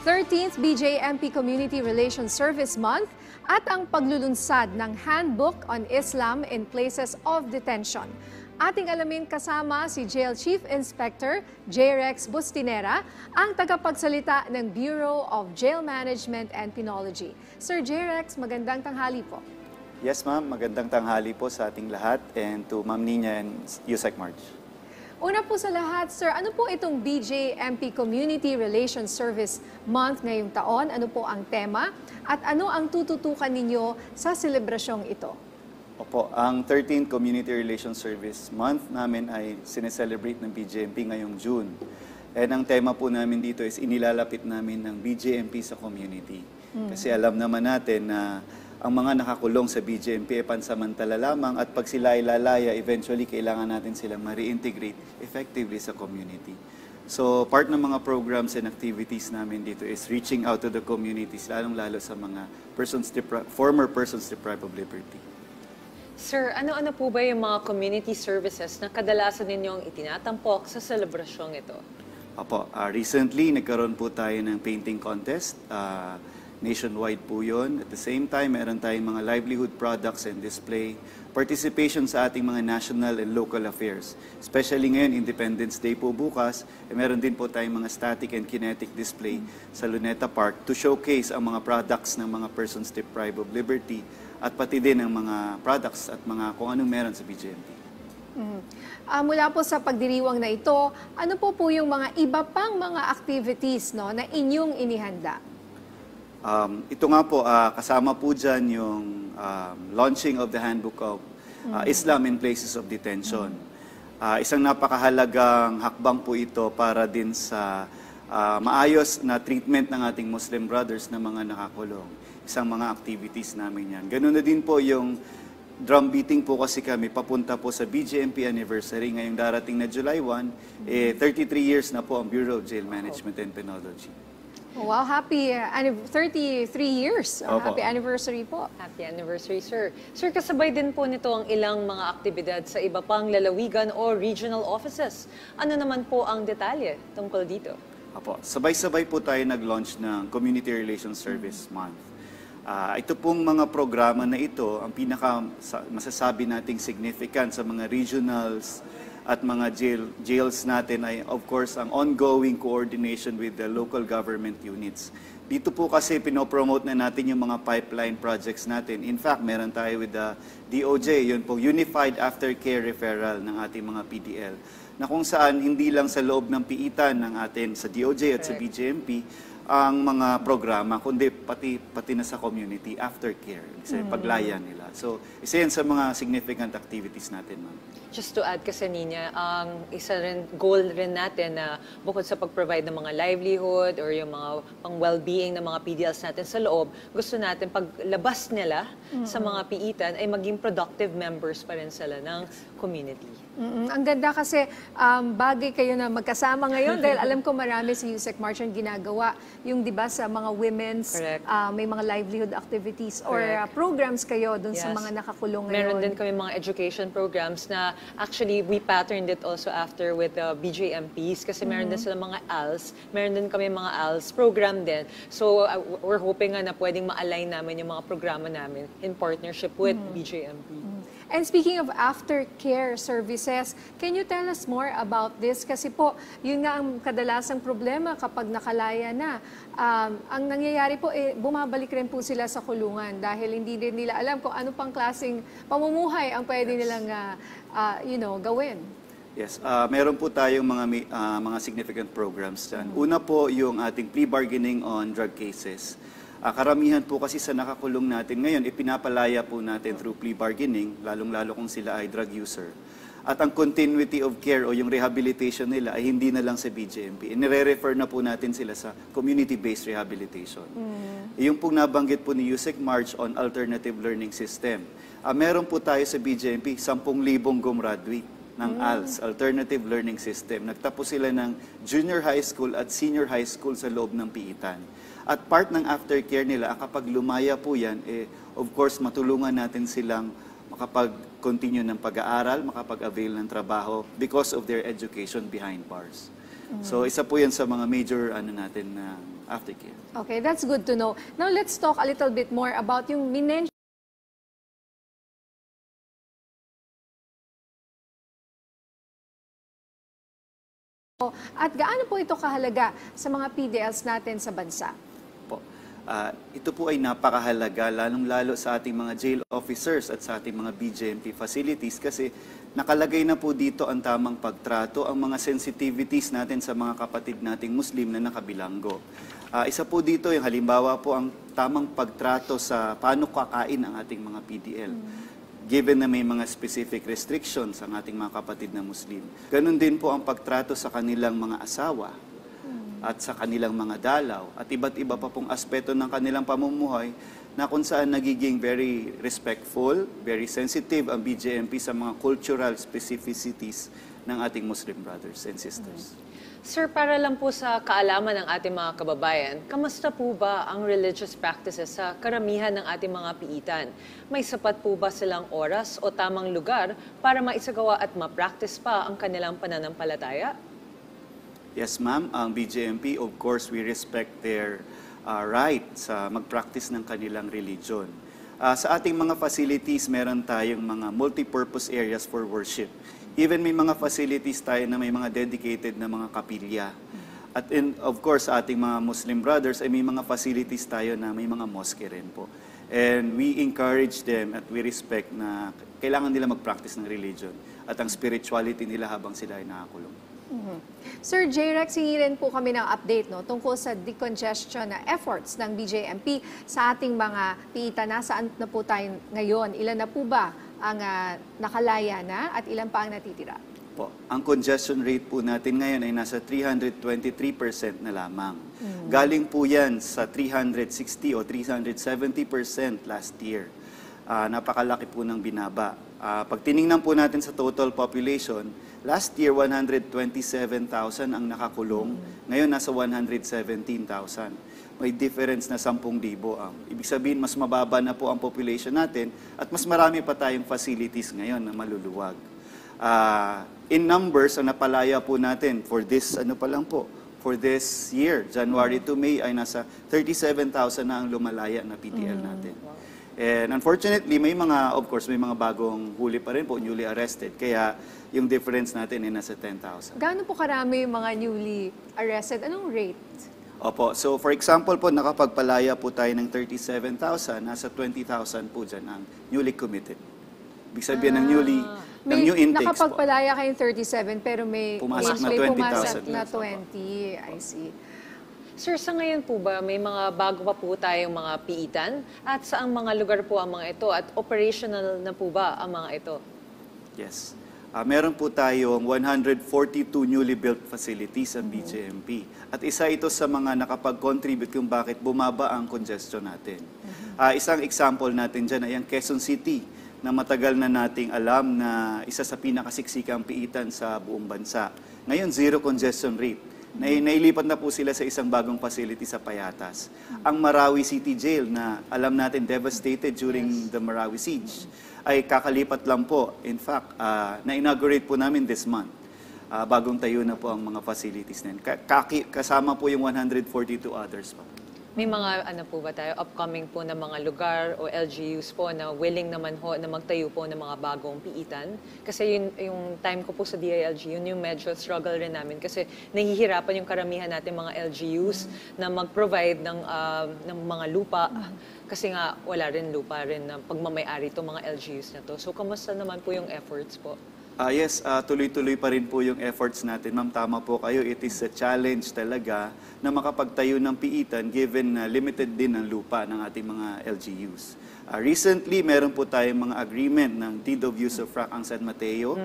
13th BJMP Community Relations Service Month at ang paglulunsad ng Handbook on Islam in Places of Detention. Ating alamin kasama si Jail Chief Inspector J. Rex Bustinera, ang tagapagsalita ng Bureau of Jail Management and Penology. Sir J. Rex, magandang tanghali po. Yes ma'am, magandang tanghali po sa ating lahat and to Ma'am Nina and Yusek March. Una po sa lahat, sir, ano po itong BJMP Community Relations Service Month ngayong taon? Ano po ang tema? At ano ang tututukan ninyo sa selebrasyong ito? Opo, ang 13th Community Relations Service Month namin ay sineselebrate ng BJMP ngayong June. And ang tema po namin dito is inilalapit namin ng BJMP sa community. Kasi alam naman natin na ang mga nakakulong sa BJMP ay pansamantala lamang at pag sila ay lalaya, eventually kailangan natin silang ma-reintegrate effectively sa community. So part ng mga programs and activities namin dito is reaching out to the communities, lalong-lalo sa mga former persons deprived of liberty. Sir, ano-ano po ba yung mga community services na kadalasan ninyong itinatampok sa selebrasyong ito? Opo, recently nagkaroon po tayo ng painting contest. Nationwide po yun. At the same time, meron tayong mga livelihood products and display. Participation sa ating mga national and local affairs. Especially ngayon, Independence Day po bukas, meron din po tayong mga static and kinetic display sa Luneta Park to showcase ang mga products ng mga persons deprived of liberty at pati din ang mga products at mga kung anong meron sa BJMP. Mula po sa pagdiriwang na ito, ano po yung mga iba pang mga activities na inyong inihanda? Ito nga po, kasama po dyan yung launching of the Handbook of Islam in Places of Detention. Isang napakahalagang hakbang po ito para din sa maayos na treatment ng ating Muslim brothers na mga nakakulong. Isang mga activities namin yan. Ganun na din po yung drum beating po kasi kami papunta po sa BJMP anniversary ngayong darating na July 1. 33 years na po ang Bureau of Jail Management and Penology. Wow, happy 33 years. Happy anniversary po. Happy anniversary, sir. Sir, kasabay din po nito ang ilang mga aktibidad sa iba pang lalawigan o regional offices. Ano naman po ang detalye tungkol dito? Apo, sabay-sabay po tayo nag-launch ng Community Relations Service Month. Ito pong mga programa na ito, ang pinaka masasabi nating significant sa mga regionals at mga jails natin ay of course ang ongoing coordination with the local government units. Dito po kasi pinopromote na natin yung mga pipeline projects natin. In fact, meron tayo with the DOJ, yun po, Unified Aftercare Referral ng ating mga PDL, na kung saan hindi lang sa loob ng piitan ng atin sa DOJ at sa BJMP ang mga programa, kundi pati na sa community, aftercare, sa paglaya nila. So, isa yan sa mga significant activities natin, ma'am. Just to add kasi, Nina, ang isa rin, goal rin natin na bukod sa pag-provide ng mga livelihood or yung mga pang-well-being ng mga PDLs natin sa loob, gusto natin paglabas nila sa mga piitan ay maging productive members pa rin sila ng community. Ang ganda kasi bagay kayo na magkasama ngayon dahil alam ko marami si Yusek March ang ginagawa. Yung di ba sa mga women's, may mga livelihood activities or programs kayo dun sa mga nakakulong ngayon. Meron din kami mga education programs na actually we patterned it also after with the BJMPs kasi meron din sila mga ALS. Meron din kami mga ALS program din. So we're hoping na pwedeng ma-align namin yung mga programa namin in partnership with BJMP. And speaking of aftercare services, can you tell us more about this? Kasi po, yun nga ang kadalasang problema kapag nakalaya na. Ang nangyayari po, bumabalik rin po sila sa kulungan dahil hindi din nila alam kung ano pang klaseng pamumuhay ang pwede nilang gawin. Yes, meron po tayong mga significant programs dyan. Una po yung ating plea bargaining on drug cases. Karamihan po kasi sa nakakulong natin ngayon, ipinapalaya po natin through plea bargaining, lalong-lalo kung sila ay drug user. At ang continuity of care o yung rehabilitation nila ay hindi na lang sa BJMP. Nire-refer na po natin sila sa community-based rehabilitation. Yung pong nabanggit po ni Yusek March on alternative learning system. Meron po tayo sa BJMP, 10,000 gumraduate ng ALS, Alternative Learning System. Nagtapos sila ng junior high school at senior high school sa loob ng piitan. At part ng aftercare nila, kapag lumaya po yan, of course, matulungan natin silang makapag-continue ng pag-aaral, makapag-avail ng trabaho because of their education behind bars. So isa po yan sa mga major natin na aftercare. Okay, that's good to know. Now let's talk a little bit more about yung minention at gaano po ito kahalaga sa mga PDLs natin sa bansa? Po. Ito po ay napakahalaga, lalong-lalo sa ating mga jail officers at sa ating mga BJMP facilities kasi nakalagay na po dito ang tamang pagtrato, ang mga sensitivities natin sa mga kapatid nating Muslim na nakabilanggo. Isa po dito yung halimbawa po ang tamang pagtrato sa paano kakain ang ating mga PDL. Given na may mga specific restrictions ang ating mga kapatid na Muslim. Ganon din po ang pagtrato sa kanilang mga asawa at sa kanilang mga dalaw at iba't iba pa pong aspeto ng kanilang pamumuhay na kung saan nagiging very respectful, very sensitive ang BJMP sa mga cultural specificities ng ating Muslim brothers and sisters. Sir, para lang po sa kaalaman ng ating mga kababayan, kamusta po ba ang religious practices sa karamihan ng ating mga piitan? May sapat po ba silang oras o tamang lugar para maisagawa at ma-practice pa ang kanilang pananampalataya? Yes, ma'am. Ang BJMP, of course, we respect their right sa mag-practice ng kanilang religion. Sa ating mga facilities, meron tayong mga multi-purpose areas for worship. Even may mga facilities tayo na may mga dedicated na mga kapilya. At of course, sa ating mga Muslim brothers, ay may mga facilities tayo na may mga mosque rin po. And we encourage them at we respect na kailangan nila mag-practice ng religion at ang spirituality nila habang sila ay nakakulong. Sir J-Rex, hingi rin po kami ng update tungkol sa decongestion na efforts ng BJMP sa ating mga piita. Nasaan na po tayo ngayon? Ilan na po ba ang nakalaya na at ilan pa ang natitira? Po, ang congestion rate po natin ngayon ay nasa 323% na lamang. Galing po yan sa 360 o 370% last year. Napakalaki po ng binaba. Pag tiningnan po natin sa total population, last year 127,000 ang nakakulong, ngayon nasa 117,000. May difference na 10,000. Ibig sabihin, mas mababa na po ang population natin at mas marami pa tayong facilities ngayon na maluluwag. In numbers, ang napalaya po natin for this, for this year, January to May, ay nasa 37,000 na ang lumalaya na PDL natin. And unfortunately, may mga bagong huli pa rin po, newly arrested. Kaya yung difference natin ay nasa 10,000. Gaano po karami yung mga newly arrested? Anong rate? Opo. So for example po, nakapagpalaya po tayo ng 37,000, nasa 20,000 po dyan ang newly committed. Ibig sabihin ng new intakes po. Nakapagpalaya kayong 37 pero may pumasok na na 20,000. 20. I see. Sir, sa ngayon po ba, may mga bago pa po tayong mga piitan? At saang mga lugar po ang mga ito? At operational na po ba ang mga ito? Yes. Meron po tayong 142 newly built facilities sa BJMP. At isa ito sa mga nakapag-contribute kung bakit bumaba ang congestion natin. Isang example natin dyan ay ang Quezon City, na matagal na nating alam na isa sa pinakasiksikang piitan sa buong bansa. Ngayon, zero congestion rate. Nailipat na po sila sa isang bagong facility sa Payatas. Ang Marawi City Jail na alam natin devastated during the Marawi siege ay kakalipat lang po. In fact, na-inaugurate po namin this month. Bagong tayo na po ang mga facilities na yun. Kasama po yung 142 others pa. May mga po ba tayo, upcoming po na mga lugar o LGUs po na willing naman ho na magtayo po ng mga bagong piitan? Kasi yung time ko po sa DILG, yun yung medyo struggle rin namin kasi nahihirapan yung karamihan natin mga LGUs na mag-provide ng mga lupa kasi nga wala rin lupa rin na pagmamayari itong mga LGUs na to. So, kamusta naman po yung efforts po? Yes, tuloy-tuloy pa rin po yung efforts natin. Ma'am, tama po kayo. It is a challenge talaga na makapagtayo ng piitan given na limited din ang lupa ng ating mga LGUs. Recently, meron po tayong mga agreement ng Deed of Use of Frac ang San Mateo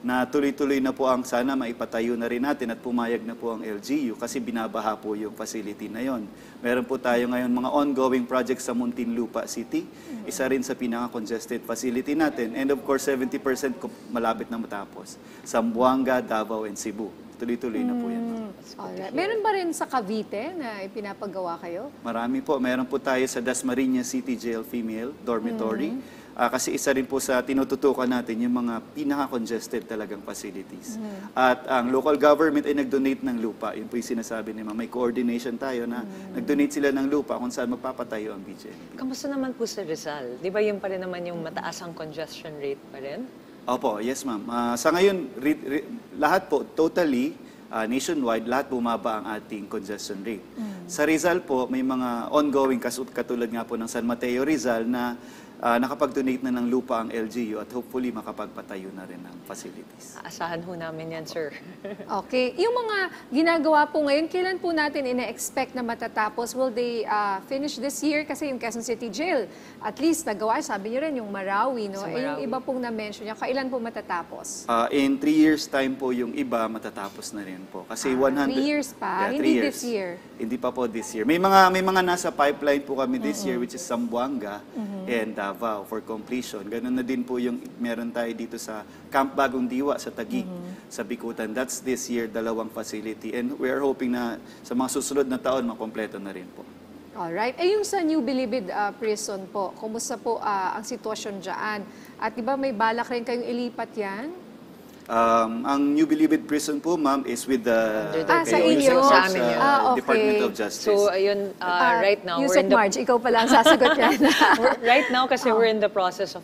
na tuloy-tuloy na po ang sana maipatayo na rin natin at pumayag na po ang LGU kasi binabaha po yung facility na yon. Meron po tayo ngayon mga ongoing projects sa Muntinlupa City, isa rin sa pinaka-congested facility natin. And of course, 70% malapit na matapos. Zamboanga, Davao, and Cebu. Tuloy-tuloy na po yan, ma'am. Alright. Meron ba rin sa Cavite na ipinapagawa kayo? Marami po. Meron po tayo sa Dasmariñas City Jail Female Dormitory. Kasi isa rin po sa tinututukan natin yung mga pinaka-congested talagang facilities. At ang local government ay nag-donate ng lupa. Yun po yung sinasabi ni ma'am. May coordination tayo na nag-donate sila ng lupa kung saan magpapatayo ang BGMP. Kamusta naman po sa Rizal? Di ba yun pa rin naman yung mataas ang congestion rate pa rin? Opo, yes ma'am. Sa ngayon, lahat po, totally, nationwide, lahat bumaba ang ating congestion rate. Sa Rizal po, may mga ongoing katulad nga po ng San Mateo Rizal na nakapag-donate na ng lupa ang LGU at hopefully makapagpatayo na rin ng facilities. Aasahan ho namin yan, sir. Okay. Yung mga ginagawa po ngayon, kailan po natin ina-expect na matatapos? Will they finish this year? Kasi yung Quezon City Jail, at least nagawa, sabi niyo rin, yung Marawi, no? Sa Yung Marawi. iba pong na-mention niya, kailan po matatapos? In 3 years time po yung iba matatapos na rin po. Kasi 100 3 years pa? Yeah, Hindi 3 this year? Hindi pa po this year. May mga nasa pipeline po kami this year which is Zamboanga and Davao for completion. Ganun na din po yung meron tayo dito sa Camp Bagong Diwa sa Taguig, sa Bikutan. That's this year, 2 facility. And we are hoping na sa mga susunod na taon makompleto na rin po. Alright. Yung sa New Bilibid prison po, kumusta po ang sitwasyon dyan? At iba may balak rin kayong ilipat yan? Ang New Bilibid Prison po, ma'am, is with the sa kayo, inyo? Yusek Marge, Sa amin yun. Okay. Department of Justice. So, ayun, right now, we're Yusek in the... Marge, ikaw pala ang sasagot yan. Right now, kasi we're in the process of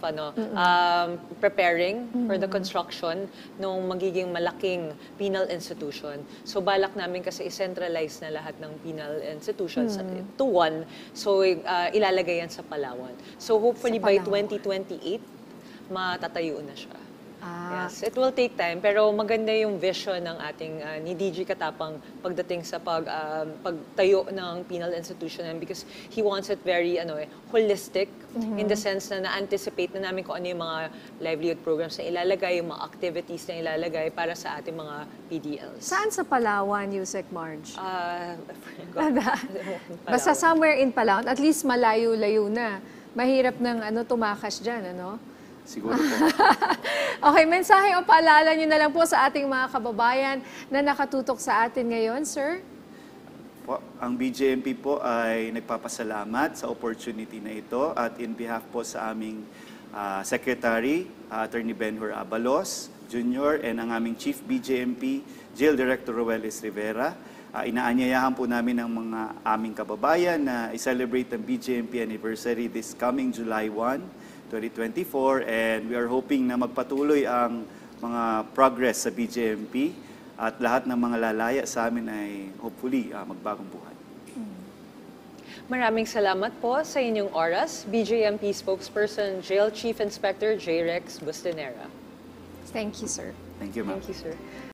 preparing for the construction ng magiging malaking penal institution. So, balak namin kasi i-centralize na lahat ng penal institutions to one. So, ilalagay yan sa Palawan. So, hopefully Sa by Palawan. 2028, matatayo na siya. Ah. Yes, it will take time, pero maganda yung vision ng ating ni DG Katapang pagdating sa pagtayo ng penal institution because he wants it very holistic in the sense na na-anticipate na namin kung ano yung mga livelihood programs na ilalagay, yung mga activities na ilalagay para sa ating mga PDLs. Saan sa Palawan, Yusek Marge? I forgot. Basta somewhere in Palawan, at least malayo-layo na. Mahirap ng tumakas dyan, ano? Siguro po. Okay, mensahe o paalala nyo na lang po sa ating mga kababayan na nakatutok sa atin ngayon, sir? Po, ang BJMP po ay nagpapasalamat sa opportunity na ito at in behalf po sa aming Secretary, Attorney Benhur Abalos Jr. and ang aming Chief BJMP, Jail Director Roelis Rivera, inaanyayahan po namin ang mga aming kababayan na i-celebrate ang BJMP anniversary this coming July 1, 2024 and we are hoping na magpatuloy ang mga progress sa BJMP at lahat ng mga lalaya sa amin ay hopefully magbagong buhay. Maraming salamat po sa inyong oras, BJMP spokesperson, Jail Chief Inspector J. Rex Bustanera. Thank you, sir. Thank you, ma'am. Thank you, sir.